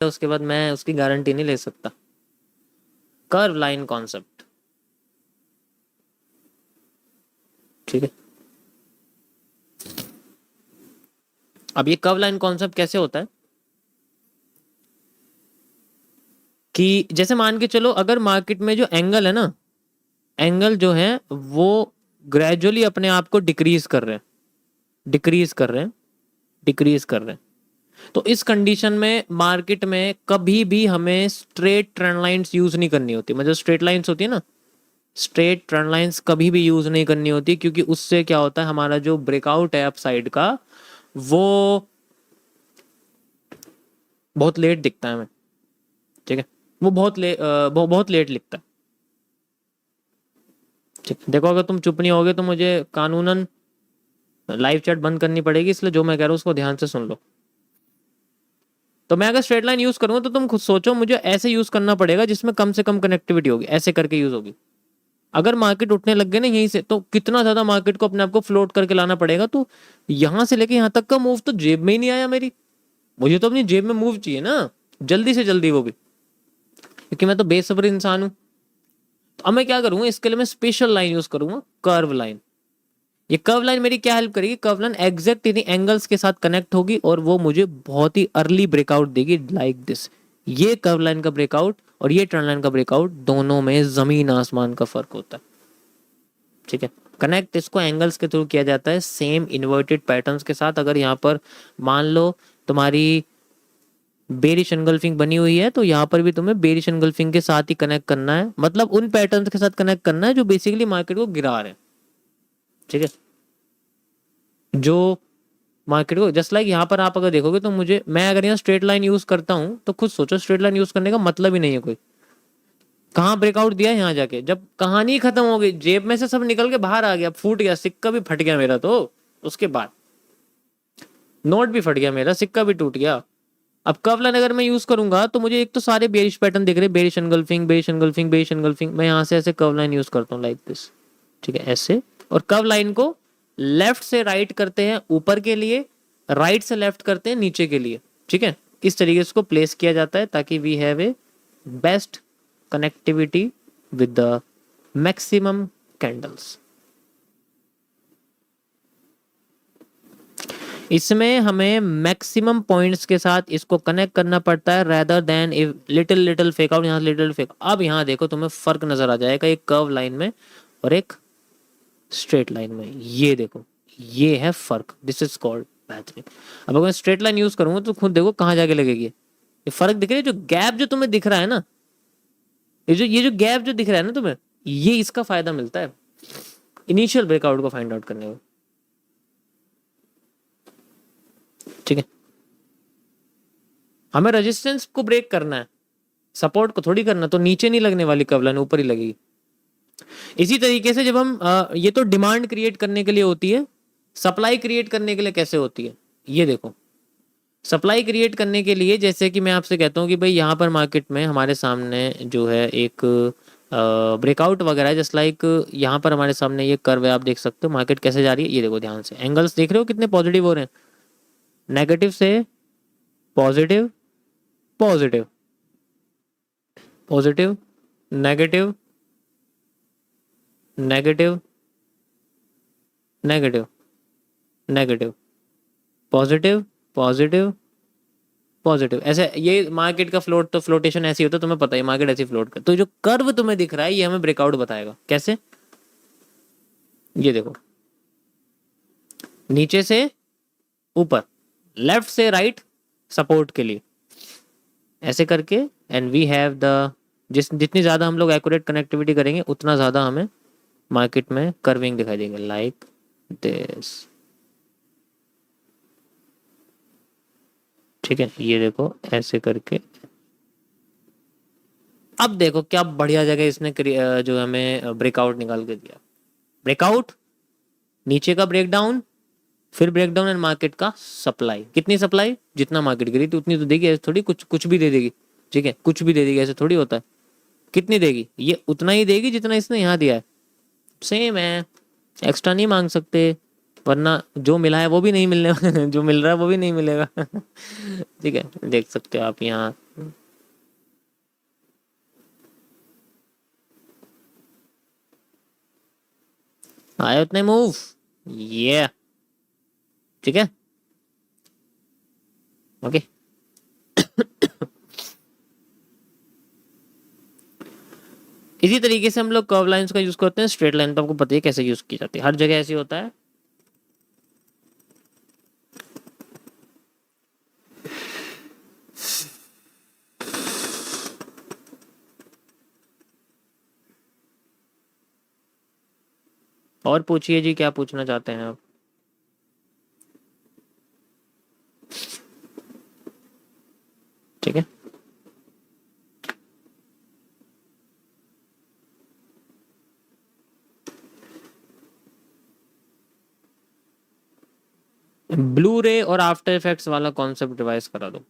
उसके बाद मैं उसकी गारंटी नहीं ले सकता। कर्व लाइन कॉन्सेप्ट, ठीक है। अब ये कर्व लाइन कॉन्सेप्ट कैसे होता है कि जैसे मान के चलो अगर मार्केट में जो एंगल है ना, एंगल जो है वो ग्रेजुअली अपने आप को डिक्रीज कर रहे हैं, डिक्रीज कर रहे हैं, डिक्रीज कर रहे हैं। तो इस कंडीशन में मार्केट में कभी भी हमें स्ट्रेट ट्रेंड लाइंस यूज नहीं करनी होती। मतलब स्ट्रेट लाइंस होती है ना, स्ट्रेट ट्रेंड लाइंस कभी भी यूज नहीं करनी होती, क्योंकि उससे क्या होता है हमारा जो ब्रेकआउट है अपसाइड का वो बहुत लेट दिखता है हमें, ठीक है। वो बहुत लेट लिखता है, ठीक। देखो अगर तुम चुप नहीं होगे तो मुझे कानूनन लाइव चैट बंद करनी पड़ेगी, इसलिए जो मैं कह रहा हूँ उसको ध्यान से सुन लो। तो मैं अगर स्ट्रेट लाइन यूज करूंगा तो तुम खुद सोचो मुझे ऐसे यूज करना पड़ेगा जिसमें कम से कम कनेक्टिविटी होगी, ऐसे करके यूज होगी। अगर मार्केट उठने लग गए ना यहीं से, तो कितना ज्यादा मार्केट को अपने आप को फ्लोट करके लाना पड़ेगा। तो यहां से लेके यहां तक का मूव तो जेब में ही नहीं आया मेरी, मुझे तो अपनी जेब में मूव चाहिए ना, जल्दी से जल्दी, वो भी क्योंकि मैं तो बेसब्र इंसान हूं। तो अब मैं क्या करूंगा, इसके लिए मैं स्पेशल लाइन यूज करूंगा, कर्व लाइन। ये कर्व लाइन मेरी क्या हेल्प करेगी, कर्व लाइन एग्जैक्ट इन्हीं एंगल्स के साथ कनेक्ट होगी और वो मुझे बहुत ही अर्ली ब्रेकआउट देगी, लाइक दिस। ये कर्व लाइन का ब्रेकआउट और ये ट्रेंड लाइन का ब्रेकआउट, दोनों में जमीन आसमान का फर्क होता है, ठीक है। कनेक्ट इसको एंगल्स के थ्रू किया जाता है सेम इन्वर्टेड पैटर्न्स के साथ। अगर यहाँ पर मान लो तुम्हारी बेरिश एंगल्फिंग बनी हुई है तो यहाँ पर भी तुम्हें बेरिश एंगल्फिंग के साथ ही कनेक्ट करना है, मतलब उन पैटर्न्स के साथ कनेक्ट करना है जो बेसिकली मार्केट को गिरा रहे हैं, ठीक है। जो मार्केट को जस्ट लाइक यहाँ पर आप अगर देखोगे तो मुझे, मैं अगर यहाँ स्ट्रेट लाइन यूज करता हूँ तो खुद सोचो स्ट्रेट लाइन यूज करने का मतलब ही नहीं है कोई। कहाँ ब्रेकआउट दिया यहाँ जाके, जब कहानी खत्म हो गई, जेब में से सब निकल के बाहर आ गया, फूट गया, सिक्का भी फट गया मेरा, तो उसके बाद नोट भी फट गया मेरा, सिक्का भी टूट गया। अब कर्व लाइन अगर मैं यूज करूंगा तो मुझे एक तो सारे बेरिश पैटर्न दिख रहे, bearish engulfing, bearish engulfing, bearish engulfing. मैं यहाँ से ऐसे कर्व लाइन यूज करता हूँ लाइक दिस, ठीक है, ऐसे। और कर्व लाइन को लेफ्ट से राइट करते हैं ऊपर के लिए, राइट से लेफ्ट करते हैं नीचे के लिए, ठीक है। इस तरीके से इसको प्लेस किया जाता है ताकि we have a best connectivity with the maximum candles. इसमें हमें मैक्सिमम पॉइंट्स के साथ इसको कनेक्ट करना पड़ता है rather than little little fake out, यहाँ लिटिल फेक। अब यहाँ देखो तुम्हें फर्क नजर आ जाएगा एक कर्व लाइन में और एक स्ट्रेट लाइन में, ये देखो ये है फर्क, दिस इज कॉल्ड पैटर्न। अब अगर मैं स्ट्रेट लाइन यूज करूंगा तो खुद देखो कहाँ जाके लगेगी, ये फर्क दिख रहा है, जो गैप जो तुम्हें दिख रहा है ना, ये जो गैप जो दिख रहा है ना तुम्हें, ये इसका फायदा मिलता है इनिशियल ब्रेकआउट को फाइंड आउट करने में, ठीक है। हमें रेजिस्टेंस को ब्रेक करना है, सपोर्ट को थोड़ी करना, तो नीचे नहीं लगने वाली कर्व लाइन, ऊपर ही लगेगी। इसी तरीके से जब हम ये तो डिमांड क्रिएट करने के लिए होती है, सप्लाई क्रिएट करने के लिए कैसे होती है, ये देखो। सप्लाई क्रिएट करने के लिए जैसे कि मैं आपसे कहता हूँ कि भाई यहाँ पर मार्केट में हमारे सामने जो है एक ब्रेकआउट वगैरह है, जस्ट लाइक यहाँ पर हमारे सामने ये कर्व है, आप देख सकते हो मार्केट कैसे जा रही है। ये देखो ध्यान से, एंगल्स देख रहे हो कितने पॉजिटिव हो रहे हैं, नेगेटिव से positive, positive, positive, negative, negative, negative, negative, positive, positive, positive, ऐसे। ये मार्केट का फ्लोट, तो फ्लोटेशन ऐसी होता है, तुम्हें पता है मार्केट ऐसी फ्लोट कर। तो जो कर्व तुम्हें दिख रहा है ये हमें ब्रेकआउट बताएगा कैसे, ये देखो नीचे से ऊपर, लेफ्ट से राइट सपोर्ट के लिए, ऐसे करके। एंड वी हैव द, जितनी ज्यादा हम लोग एक्यूरेट कनेक्टिविटी करेंगे उतना ज्यादा हमें मार्केट में कर्विंग दिखाई देंगे लाइक दिस, ठीक है। ये देखो ऐसे करके। अब देखो क्या बढ़िया जगह इसने जो हमें ब्रेकआउट निकाल के दिया, ब्रेकआउट, नीचे का ब्रेकडाउन, फिर ब्रेकडाउन एंड मार्केट का सप्लाई। कितनी सप्लाई, जितना मार्केट गिरी थी उतनी तो देगी, ऐसे थोड़ी कुछ कुछ भी दे देगी, ठीक है, कुछ भी दे देगी, ऐसे थोड़ी होता है। कितनी देगी, ये उतना ही देगी जितना इसने यहाँ दिया है, सेम है, एक्स्ट्रा नहीं मांग सकते, वरना जो मिला है वो भी नहीं मिलने जो मिल रहा है वो भी नहीं मिलेगा। ठीक है, देख सकते हो आप यहाँ। आए उतने मूव, ये ठीक है, ओके। इसी तरीके से हम लोग कर्व लाइंस का यूज करते हैं। स्ट्रेट लाइन तो आपको पता है कैसे यूज की जाती है, हर जगह ऐसे होता है। और पूछिए जी, क्या पूछना चाहते हैं आप? ठीक है, ब्लू रे और आफ्टर इफेक्ट्स वाला कॉन्सेप्ट डिवाइस करा दो।